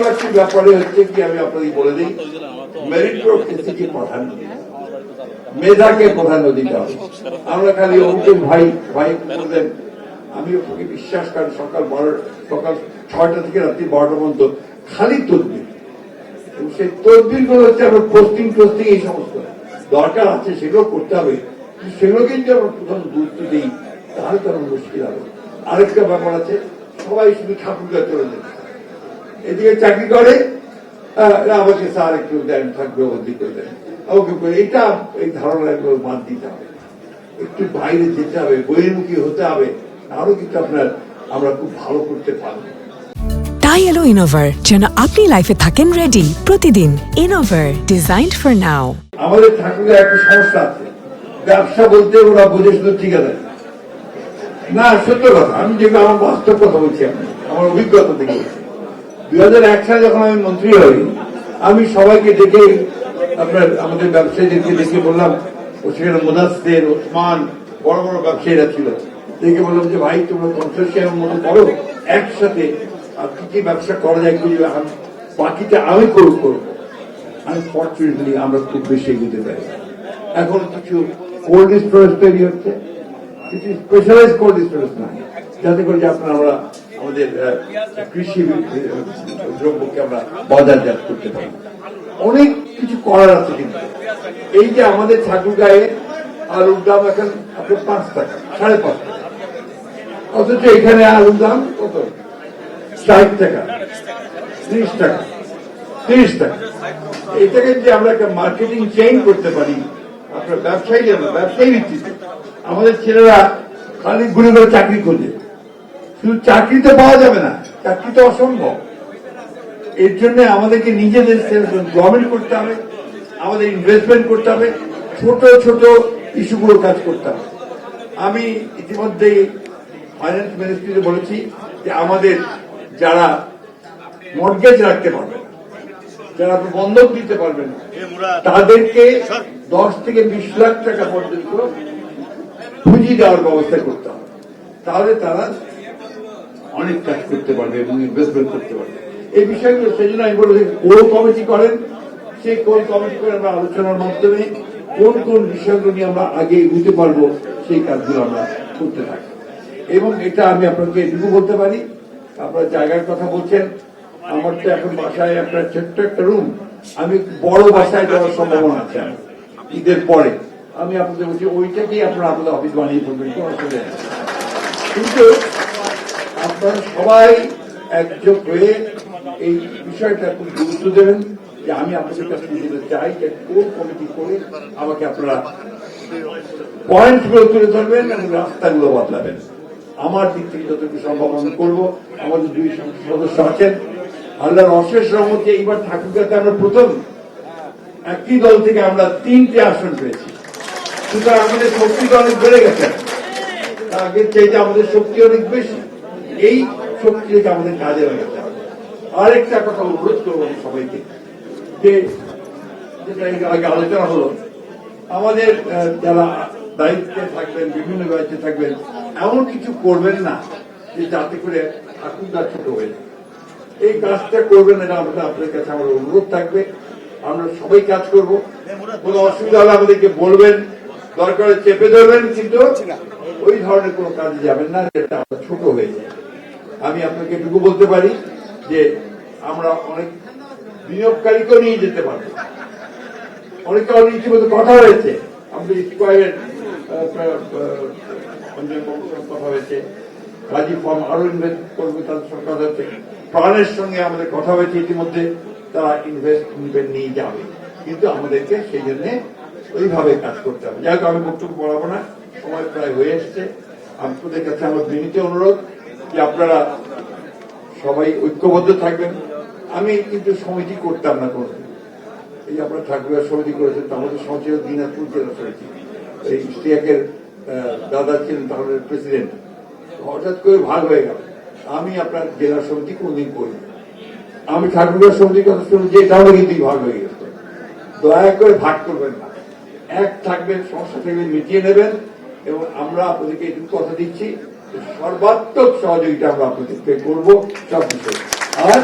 চাকরি ব্যাপারে হচ্ছে কি আমি আপনাদের বলে দিই, মেরিটোক্রেসিকে প্রাধান্য দিতে হবে, মেধাকে প্রাধান্য দিতে হবে। আমরা খালি অঙ্কের ভাই ভাই বললেন, আমি ওকে বিশ্বাস করি সকাল 6টা থেকে রাত্রি 12টা পর্যন্ত খালি তদবির, এবং সেই তদবির গুলো হচ্ছে আমরা পোস্টিং এই সমস্ত দরকার আছে সেগুলো করতে হবে, সেগুলোকে যদি আমরা প্রথম গুরুত্ব দিই তাহলে তো আমার মুশকিল হবে। আরেকটা ব্যাপার আছে, সবাই শুধু ঠাকুরগা চলে যাবে, এদিকে চাকরি করে আমাকে স্যার একটু দেন, থাকবে বন্দি করে দেন, ওকে এইটা এই ধারণাগুলো বাদ দিতে হবে, একটু বাইরে যেতে হবে, বহির্মুখী হতে হবে, আরো কিন্তু আমরা খুব ভালো করতে পারবো। তাই এলো ইনোভার, যেন আপনি লাইফে থাকেন রেডি প্রতিদিন। Innova, designed for now. আমাদের ঠাকুরের একটা সমস্যা আছে, ব্যবসা বলতে ওরা বোঝে শুধু ঠিকাদার না। সত্য কথা, আমি যেগুলো আমার বাস্তব কথা বলছি, আমার অভিজ্ঞতা থেকে বলছি। 2001 সালে যখন আমি মন্ত্রী হই, আমি সবাইকে ডেকে আমাদের ব্যবসায়ীদেরকে ডেকে বললাম, সেখানে মুদাসসির, ওসমান, বড় বড় ব্যবসায়ীরা ছিল, দেখে বললাম যে ভাই তোমরা কনসোর্টিয়ামের মতো করো, একসাথে আর কি কি ব্যবসা করা যায়, বাকিটা আমি করবো। আনফর্চুনেটলি আমরা খুব বেশি এগোতে পারি। এখন কিছু কোল্ড স্টোরেজ তৈরি হচ্ছে, কিছু স্পেশালাইজ কোল্ড স্টোরেজ নয়, যাতে করে যে আমরা আমাদের কৃষি দ্রব্যকে আমরা বাজারজাত করতে পারি। অনেক কিছু করার আছে, কিন্তু এই যে আমাদের ঠাকুরগাঁয়ে আলুর দাম এখন আপনার 5 টাকা, 5.5 টাকা, অথচ এখানে আলুর দাম কত? 60 টাকা, 30 টাকা, 30 টাকা। এটাকে যদি আমরা একটা মার্কেটিং চেইন করতে পারি, আপনার ব্যবসায়ী ভিত্তিতে, আমাদের ছেলেরা খালি ঘুরে ঘুরে চাকরি খোঁজে, শুধু চাকরি তো পাওয়া যাবে না, চাকরি তো অসম্ভব। এর জন্য আমাদেরকে নিজেদের সেলফ এমপ্লয়মেন্ট করতে হবে, আমাদের ইনভেস্টমেন্ট করতে হবে, ছোট ছোট ইস্যুগুলো কাজ করতে হবে। আমি ইতিমধ্যেই ফাইন্যান্স মিনিস্ট্রিতে বলেছি যে আমাদের যারা মর্টগেজ রাখতে পারবে না, যারা বন্ধক দিতে পারবে না, তাদেরকে 10 থেকে 20 লাখ টাকা পর্যন্ত পুঁজি দেওয়ার ব্যবস্থা করতে হবে। তাহলে তারা অনেক কাজ করতে পারবে এবং ইনভেস্টমেন্ট করতে পারবে। এই বিষয়গুলো সেই জন্য আমি বলি, কোর কমিটি করেন, সেই কোর কমিটি করে আমরা আলোচনার মাধ্যমে কোন কোন বিষয়গুলো নিয়ে আমরা আগে এগোতে পারবো সেই কাজগুলো আমরা করতে থাকি। এবং এটা আমি আপনাকে এটুকু বলতে পারি, আপনার জায়গার কথা বলছেন, আমার তো এখন বাসায় আপনার ছোট্ট একটা রুম, আমি বড় বাসায় যাওয়ার সম্ভাবনা আছে ঈদের পরে। আমি আপনাদের বলছি ওইটাকেই আপনারা আপনাদের অফিস বানিয়ে ফেলবেন, কোনো অসুবিধা নেই। কিন্তু আপনারা সবাই একযোগ হয়ে এই বিষয়টা খুব গুরুত্ব দেবেন যে আমি আপনাদের কাছে দিতে চাই যে কোর কমিটি করে আমাকে আপনারা পয়েন্টগুলো তুলে ধরবেন এবং রাস্তাগুলো বদলাবেন। আমার দিক থেকে যতটুকু সম্ভব আমি করবো। আমাদের 2 সদস্য আছেন, আল্লাহর অশেষ রহমতে এইবার ঠাকুরগাঁতে আমরা প্রথম একই দল থেকে আমরা 3টে আসন পেয়েছি। সুতরাং আমাদের শক্তিটা অনেক বেড়ে গেছে, আগের চাইতে আমাদের শক্তি অনেক বেশি। এই শক্তিকে আমাদের কাজে লাগাতে হবে। আরেকটা কথা অনুরোধ করবো সবাইকে, যে যেটা আগে আলোচনা হলো, আমাদের যারা দায়িত্বে থাকবেন, বিভিন্ন দায়িত্বে থাকবেন, এমন কিছু করবেন না যে যাতে করে ঠাকুরদা ছোট হয়ে যায়। এই কাজটা করবেন না, আপনাদের কাছে আমার অনুরোধ থাকবে। আমরা সবাই কাজ করব, কোনো অসুবিধা হলে আমাদেরকে বলবেন, দরকারে চেপে ধরবেন, কিন্তু ওই ধরনের কোনো কাজে যাবেন না যেটা আমরা ছোট হয়ে যায়। আমি আপনাকে এটুকু বলতে পারি যে আমরা অনেক বিনিয়োগকারীকেও নিয়ে যেতে পারবো। অনেকে অনেক ইতিমধ্যে কথা হয়েছে, আমাদের স্কোয়ারের কথা হয়েছে, গাজী ফার্ম আরো ইনভেস্ট করবে, তাদের সরকার হচ্ছে প্রাণের সঙ্গে আমাদের কথা হয়েছে ইতিমধ্যে, তারা ইনভেস্টমেন্ট নিয়ে যাবে, কিন্তু আমাদেরকে সেই জন্য ওইভাবে কাজ করতে হবে। যাই হোক, আমি বক্তব্য বলাবো না, সময় প্রায় হয়ে এসছে। আপনাদের কাছে আমার বিনীত অনুরোধ যে আপনারা সবাই ঐক্যবদ্ধ থাকবেন। আমি কিন্তু সমিতি করতাম না কোনো, এই আপনারা ঠাকুরের সমিতি করেছেন, আমাদের সমিতি দিনাজপুর জেলা সমিতি, এই ইশতিয়াকের দাদা ছিলেন তাহলে প্রেসিডেন্ট, হঠাৎ করে ভাগ হয়ে গেল। আমি আপনার জেলা সমিতি কোনদিন করি, আমি ঠাকুরের সমিতির কথা শুনেছি, এটাও কিন্তু ভাগ হয়ে গেছে। দয়া করে ভাগ করবেন না, এক থাকবেন, সমস্যা থাকবে মিটিয়ে নেবেন, এবং আমরা আপনাদেরকে এটুকু কথা দিচ্ছি সর্বাত্মক সহযোগিতা আমরা আপনাদেরকে করবো সব বিষয়ে। আর